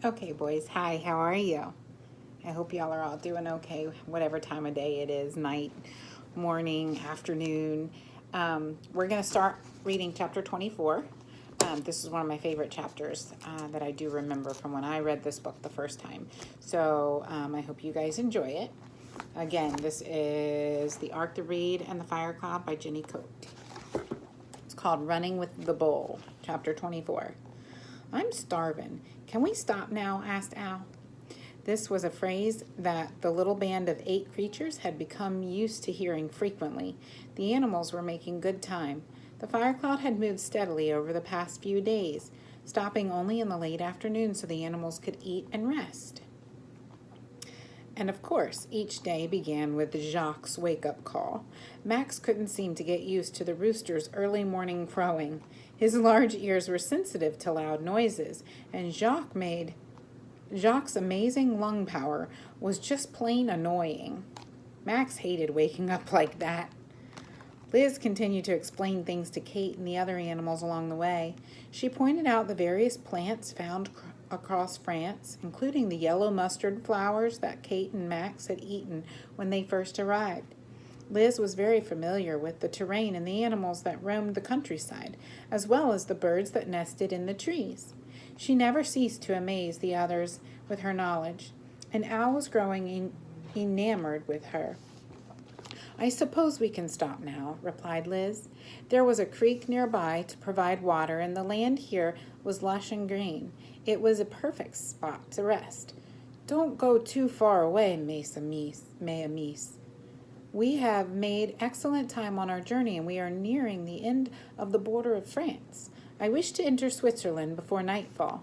Okay, boys. Hi, how are you? I hope y'all are all doing okay, whatever time of day it is, night, morning, afternoon. We're going to start reading chapter 24. This is one of my favorite chapters that I do remember from when I read this book the first time. So I hope you guys enjoy it. Again, this is The Ark, the Reed, and the Fire Cloud by Jenny Cote. It's called Running with the Bull, chapter 24. I'm starving. Can we stop now? Asked Al. This was a phrase that the little band of 8 creatures had become used to hearing frequently. The animals were making good time. The fire cloud had moved steadily over the past few days, stopping only in the late afternoon so the animals could eat and rest. And of course, each day began with Jacques' wake-up call. Max couldn't seem to get used to the rooster's early morning crowing. His large ears were sensitive to loud noises, and Jacques' amazing lung power was just plain annoying. Max hated waking up like that. Liz continued to explain things to Kate and the other animals along the way. She pointed out the various plants found across France, including the yellow mustard flowers that Kate and Max had eaten when they first arrived. Liz was very familiar with the terrain and the animals that roamed the countryside, as well as the birds that nested in the trees. She never ceased to amaze the others with her knowledge, and Al was growing enamored with her. I suppose we can stop now, replied Liz. There was a creek nearby to provide water, and the land here was lush and green. It was a perfect spot to rest. Don't go too far away, Mea Mies. We have made excellent time on our journey, and we are nearing the end of the border of France. I wish to enter Switzerland before nightfall.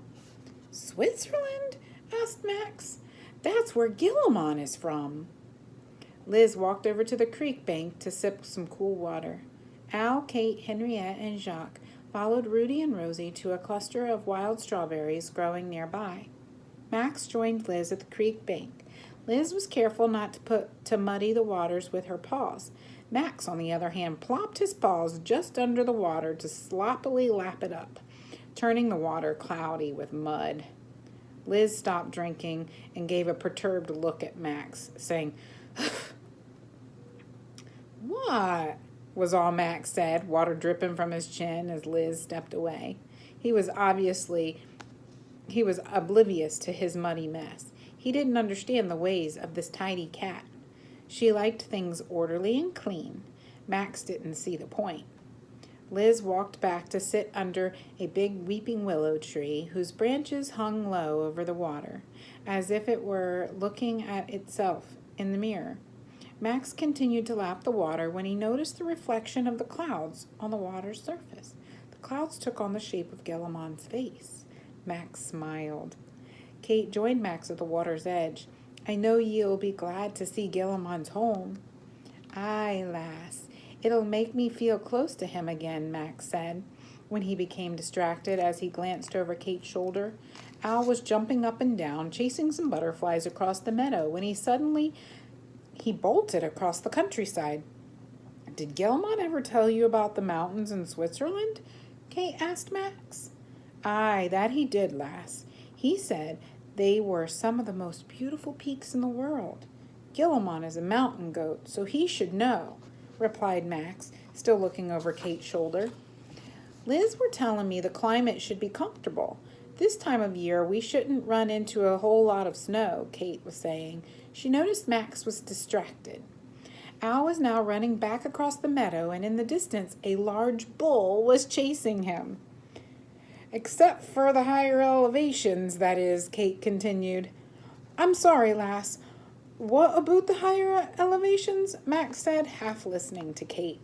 Switzerland? Asked Max. That's where Gillamon is from. Liz walked over to the creek bank to sip some cool water. Al, Kate, Henriette, and Jacques followed Rudy and Rosie to a cluster of wild strawberries growing nearby. Max joined Liz at the creek bank. Liz was careful not to muddy the waters with her paws. Max, on the other hand, plopped his paws just under the water to sloppily lap it up, turning the water cloudy with mud. Liz stopped drinking and gave a perturbed look at Max, saying, What? Was all Max said, water dripping from his chin as Liz stepped away. He was oblivious to his muddy mess. He didn't understand the ways of this tidy cat. She liked things orderly and clean. Max didn't see the point. Liz walked back to sit under a big weeping willow tree whose branches hung low over the water, as if it were looking at itself in the mirror. Max continued to lap the water when he noticed the reflection of the clouds on the water's surface. The clouds took on the shape of Gillamon's face. Max smiled. Kate joined Max at the water's edge. I know ye'll be glad to see Gillamon's home. Aye, lass, it'll make me feel close to him again, Max said, when he became distracted as he glanced over Kate's shoulder. Al was jumping up and down, chasing some butterflies across the meadow, when he bolted across the countryside. Did Gilmon ever tell you about the mountains in Switzerland? Kate asked Max. Aye, that he did, lass. He said they were some of the most beautiful peaks in the world. Gillamon is a mountain goat, so he should know, replied Max, still looking over Kate's shoulder. Liz were telling me the climate should be comfortable. This time of year, we shouldn't run into a whole lot of snow, Kate was saying. She noticed Max was distracted. Al was now running back across the meadow, and in the distance, a large bull was chasing him. Except for the higher elevations, that is, Kate continued. I'm sorry, lass. What about the higher elevations? Max said, half listening to Kate.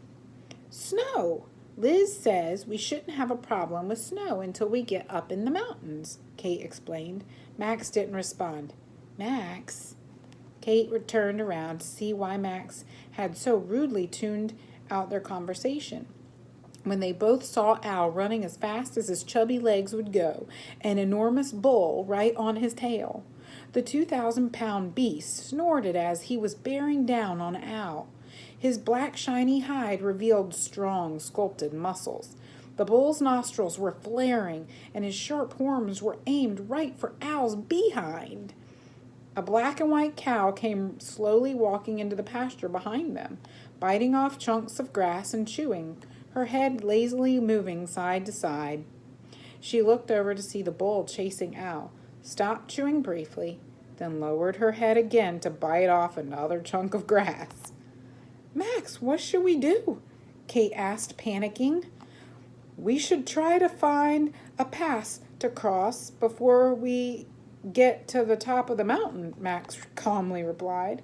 Snow. Liz says we shouldn't have a problem with snow until we get up in the mountains, Kate explained. Max didn't respond. Max? Kate turned around to see why Max had so rudely tuned out their conversation. When they both saw Al running as fast as his chubby legs would go, an enormous bull right on his tail. The 2,000-pound beast snorted as he was bearing down on Al. His black shiny hide revealed strong, sculpted muscles. The bull's nostrils were flaring, and his sharp horns were aimed right for Al's behind. A black and white cow came slowly walking into the pasture behind them, biting off chunks of grass and chewing, her head lazily moving side to side. She looked over to see the bull chasing Al, stopped chewing briefly, then lowered her head again to bite off another chunk of grass. "Max, what should we do?" Kate asked, panicking. "We should try to find a pass to cross before we get to the top of the mountain," Max calmly replied.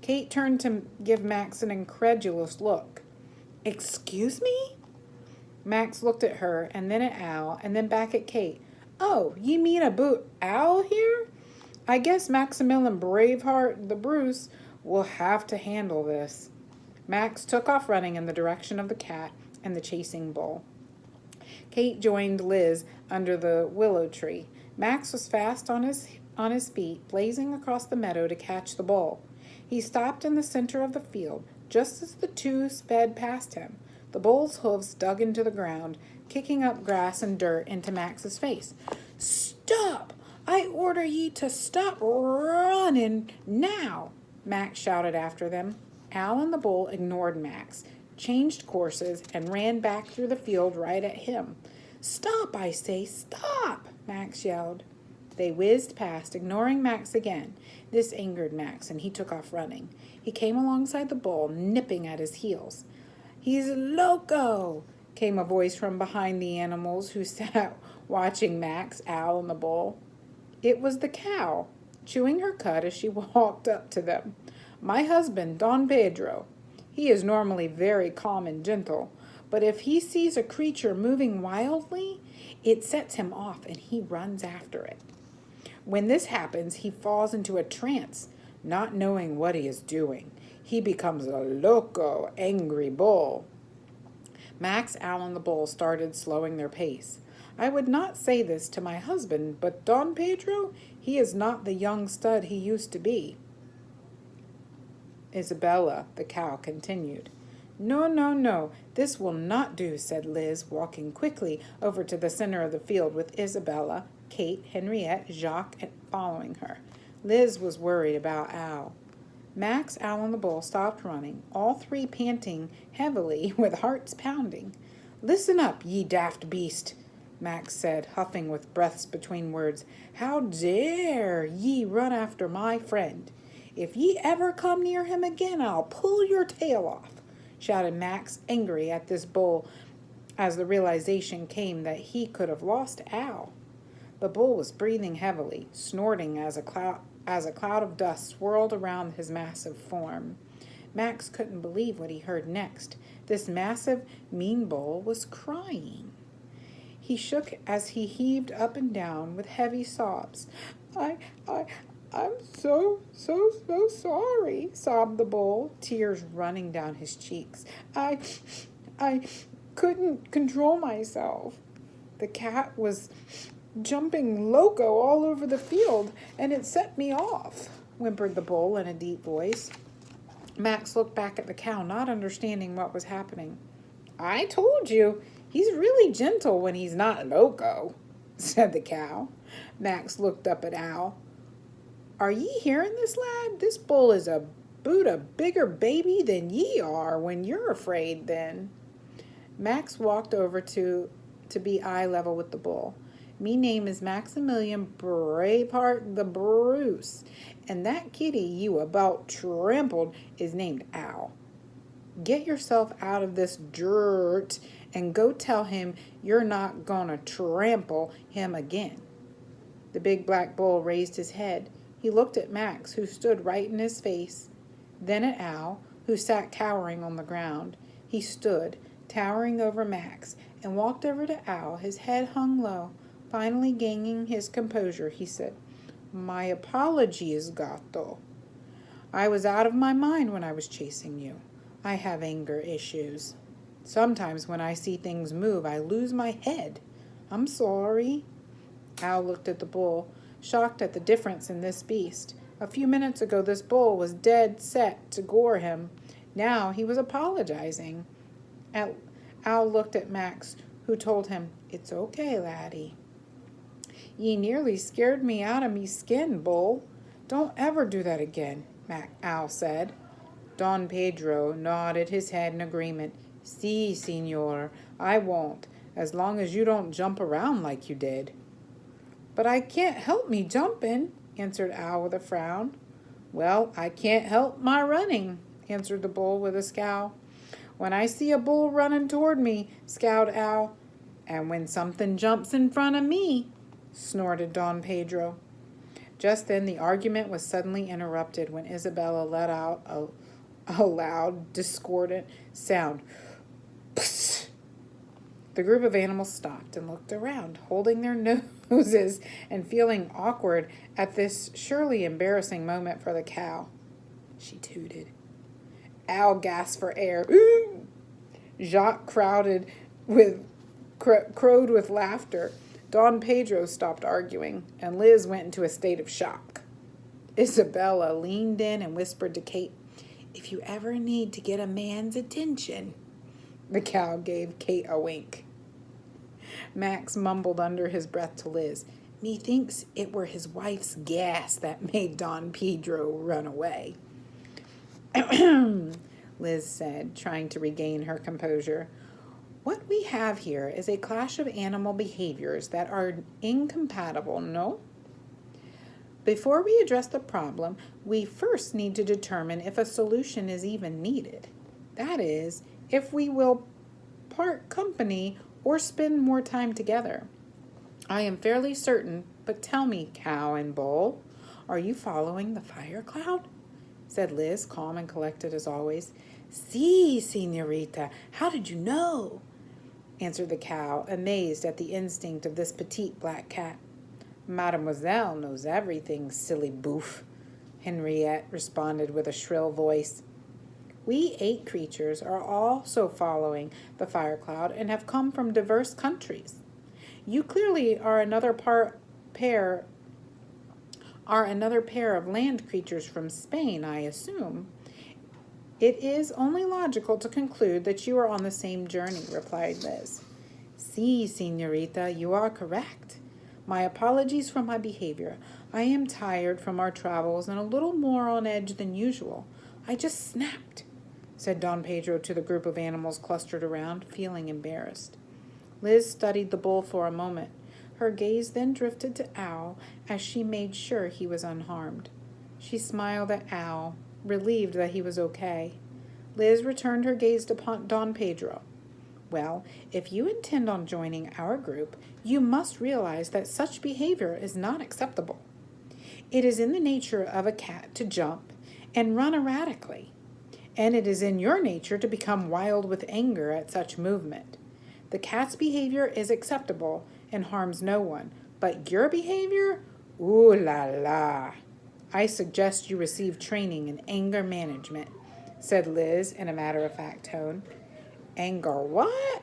Kate turned to give Max an incredulous look. "Excuse me?" Max looked at her, and then at Al, and then back at Kate. "Oh, you mean about Al here? I guess Maximilian Braveheart the Bruce will have to handle this." Max took off running in the direction of the cat and the chasing bull. Kate joined Liz under the willow tree. Max was fast on his feet, blazing across the meadow to catch the bull. He stopped in the center of the field, just as the two sped past him. The bull's hooves dug into the ground, kicking up grass and dirt into Max's face. "Stop! I order ye to stop running now!" Max shouted after them. Al and the bull ignored Max, changed courses, and ran back through the field right at him. "Stop, I say, stop!" Max yelled. They whizzed past, ignoring Max again. This angered Max, and he took off running. He came alongside the bull, nipping at his heels. "He's loco!" came a voice from behind the animals who sat watching Max, Al, and the bull. It was the cow, chewing her cud as she walked up to them. "My husband, Don Pedro. He is normally very calm and gentle, but if he sees a creature moving wildly, it sets him off and he runs after it. When this happens, he falls into a trance, not knowing what he is doing. He becomes a loco, angry bull." Max, Al, and the bull started slowing their pace. "I would not say this to my husband, but Don Pedro, he is not the young stud he used to be." Isabella, the cow, continued. "No, no, no, this will not do," said Liz, walking quickly over to the center of the field with Isabella, Kate, Henriette, Jacques, following her. Liz was worried about Al. Max, Al, and the bull stopped running, all three panting heavily with hearts pounding. "Listen up, ye daft beast," Max said, huffing with breaths between words. "How dare ye run after my friend? If ye ever come near him again, I'll pull your tail off," shouted Max, angry at this bull as the realization came that he could have lost Al. The bull was breathing heavily, snorting as a cloud of dust swirled around his massive form. Max couldn't believe what he heard next. This massive, mean bull was crying. He shook as he heaved up and down with heavy sobs. I'm so sorry," sobbed the bull, tears running down his cheeks. I couldn't control myself. The cat was jumping loco all over the field, and it set me off," whimpered the bull in a deep voice. Max looked back at the cow, not understanding what was happening. "I told you, he's really gentle when he's not loco," said the cow. Max looked up at Al. "Are ye hearing this, lad? This bull is a bigger baby than ye are when you're afraid then." Max walked over to be eye level with the bull. "Me name is Maximilian Braveheart the Bruce, and that kitty you about trampled is named Al. Get yourself out of this dirt and go tell him you're not gonna trample him again." The big black bull raised his head. He looked at Max, who stood right in his face, then at Al, who sat cowering on the ground. He stood, towering over Max, and walked over to Al, his head hung low. Finally gaining his composure, he said, "My apologies, Gato. I was out of my mind when I was chasing you. I have anger issues. Sometimes when I see things move, I lose my head. I'm sorry." Al looked at the bull, shocked at the difference in this beast. A few minutes ago, this bull was dead set to gore him. Now he was apologizing. Al looked at Max, who told him, "It's okay, laddie." "Ye nearly scared me out of me skin, Bull. Don't ever do that again," Owl said. Don Pedro nodded his head in agreement. "Si, senor, I won't, as long as you don't jump around like you did." "But I can't help me jumping," answered Owl with a frown. "Well, I can't help my running," answered the Bull with a scowl. "When I see a bull running toward me," scowled Owl. "And when something jumps in front of me," snorted Don Pedro. Just then the argument was suddenly interrupted when Isabella let out a loud, discordant sound. Psst! The group of animals stopped and looked around, holding their noses and feeling awkward at this surely embarrassing moment for the cow. She tooted. Owl gasped for air. Ooh! Jacques crowed with laughter. Don Pedro stopped arguing, and Liz went into a state of shock. Isabella leaned in and whispered to Kate, "If you ever need to get a man's attention." The cow gave Kate a wink. Max mumbled under his breath to Liz, "Methinks it were his wife's gas that made Don Pedro run away." Liz said, trying to regain her composure. "What we have here is a clash of animal behaviors that are incompatible, no? Before we address the problem, we first need to determine if a solution is even needed. That is, if we will part company or spend more time together. I am fairly certain, but tell me, Cow and Bull, are you following the fire cloud?" said Liz, calm and collected as always. "Si, senorita. How did you know?" answered the cow, amazed at the instinct of this petite black cat. "Mademoiselle knows everything, silly boof," Henriette responded with a shrill voice. "We 8 creatures are also following the fire cloud and have come from diverse countries. You clearly are another pair of land creatures from Spain, I assume. It is only logical to conclude that you are on the same journey," replied Liz. "Si, senorita, you are correct. My apologies for my behavior. I am tired from our travels and a little more on edge than usual. I just snapped," said Don Pedro to the group of animals clustered around, feeling embarrassed. Liz studied the bull for a moment. Her gaze then drifted to Owl as she made sure he was unharmed. She smiled at Owl, relieved that he was okay. Liz returned her gaze to Don Pedro. "Well, if you intend on joining our group, you must realize that such behavior is not acceptable. It is in the nature of a cat to jump and run erratically, and it is in your nature to become wild with anger at such movement. The cat's behavior is acceptable and harms no one, but your behavior? Ooh la la. I suggest you receive training in anger management," said Liz in a matter-of-fact tone. "Anger what?"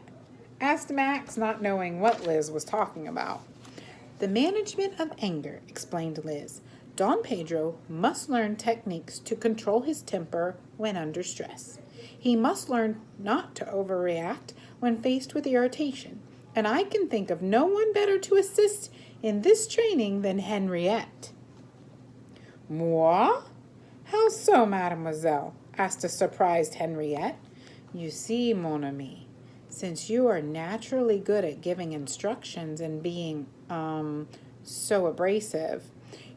asked Max, not knowing what Liz was talking about. "The management of anger," explained Liz. "Don Pedro must learn techniques to control his temper when under stress. He must learn not to overreact when faced with irritation, and I can think of no one better to assist in this training than Henriette." "Moi? How so, mademoiselle?" asked a surprised Henriette. "You see, mon ami, since you are naturally good at giving instructions and being, so abrasive,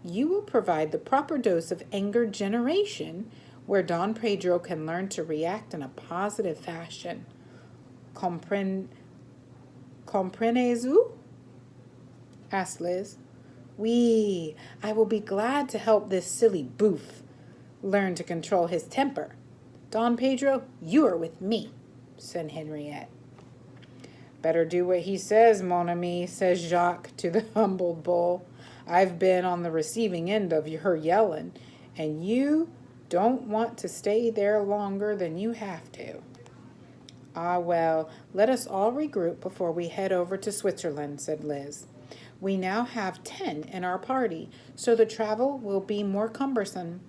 you will provide the proper dose of anger generation where Don Pedro can learn to react in a positive fashion. Comprenez-vous?" asked Liz. "Oui, I will be glad to help this silly boof learn to control his temper. Don Pedro, you are with me," said Henriette. "Better do what he says, mon ami," says Jacques to the humbled bull. "I've been on the receiving end of her yelling, and you don't want to stay there longer than you have to." "Ah, well, let us all regroup before we head over to Switzerland," said Liz. "We now have 10 in our party, so the travel will be more cumbersome.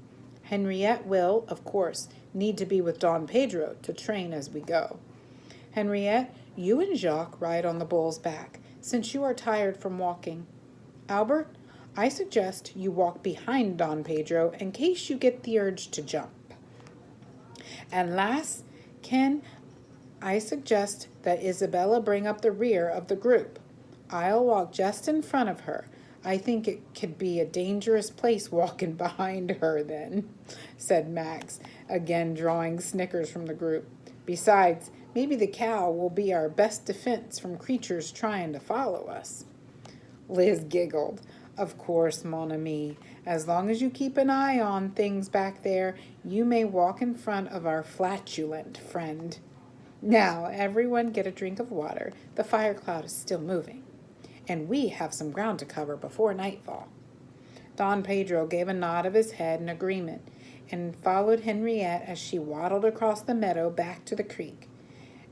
Henriette will, of course, need to be with Don Pedro to train as we go. Henriette, You and Jacques ride on the bull's back, since you are tired from walking. Albert, I suggest you walk behind Don Pedro in case you get the urge to jump. And last, Ken, I suggest that Isabella bring up the rear of the group. I'll walk just in front of her. I think it could be a dangerous place walking behind her then, said Max, again drawing snickers from the group. Besides, maybe the cow will be our best defense from creatures trying to follow us. Liz giggled. Of course, mon ami. As long as you keep an eye on things back there, you may walk in front of our flatulent friend. Now, everyone get a drink of water. The fire cloud is still moving, and we have some ground to cover before nightfall. Don Pedro gave a nod of his head in agreement and followed Henriette as she waddled across the meadow back to the creek,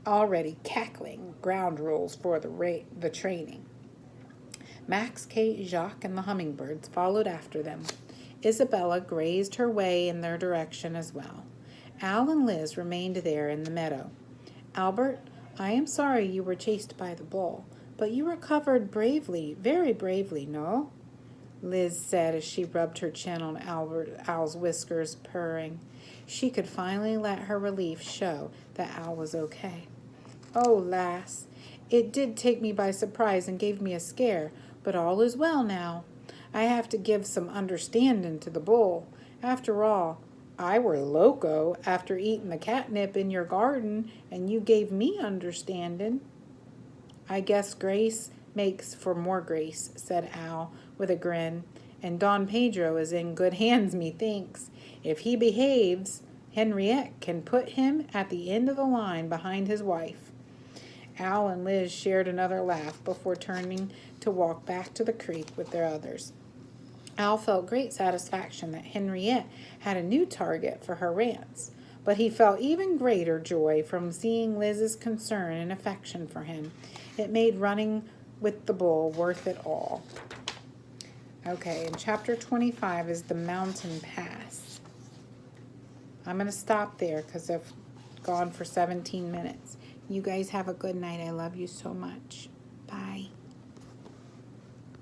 already cackling ground rules for the training. Max, Kate, Jacques, and the hummingbirds followed after them. Isabella grazed her way in their direction as well. Al and Liz remained there in the meadow. Albert, I am sorry you were chased by the bull, but you recovered bravely, very bravely, no? Liz said as she rubbed her chin on Al's whiskers, purring. She could finally let her relief show that Al was okay. Oh, lass, it did take me by surprise and gave me a scare, but all is well now. I have to give some understanding to the bull. After all, I were loco after eating the catnip in your garden, and you gave me understanding. I guess grace makes for more grace, said Al with a grin, and Don Pedro is in good hands, methinks. If he behaves, Henriette can put him at the end of the line behind his wife. Al and Liz shared another laugh before turning to walk back to the creek with their others. Al felt great satisfaction that Henriette had a new target for her rants, but he felt even greater joy from seeing Liz's concern and affection for him. It made running with the bull worth it all. Okay, and chapter 25 is the mountain pass. I'm going to stop there because I've gone for 17 minutes. You guys have a good night. I love you so much.